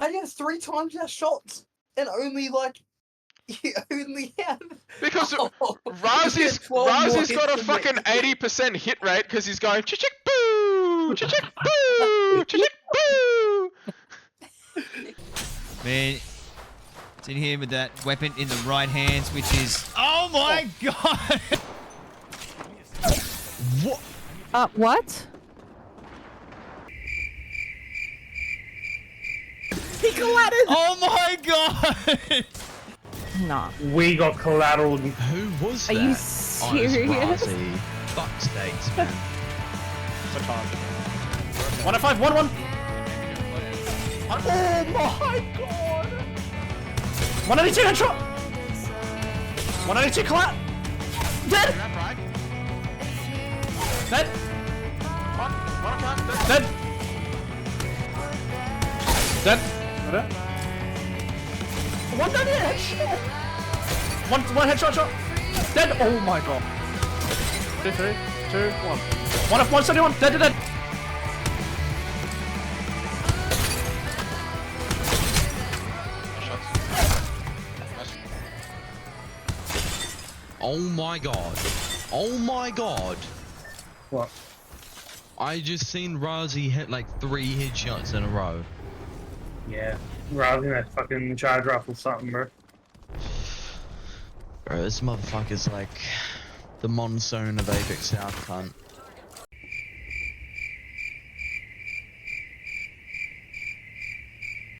How do you have 3 times our shots and only like you only have Because Oh, Razi's 12 more got a hits than me. fucking 80% hit rate because he's going chick boo, chick boo, chick boo. Man, it's in here with that weapon in the right hands, which is... Oh my god! What? What? He collided! Oh my god! Nah. We got collateral. Who was Are that? you Oh, it was serious? Razi. Fuck steaks, man. 105, 1-1. Oh my god! 192 headshot! 192 collat! Dead! Dead! Dead! Dead! Dead! 198 headshot! One headshot shot! Dead! Oh my god! 2, 3, 2, 1. 171! Dead, dead, dead! Oh my god. Oh my god. What? I just seen Razi hit like 3 headshots in a row. Yeah. Rather than that fucking charge rifle something, bro. Bro, this motherfucker's like the monsoon of Apex South, cunt.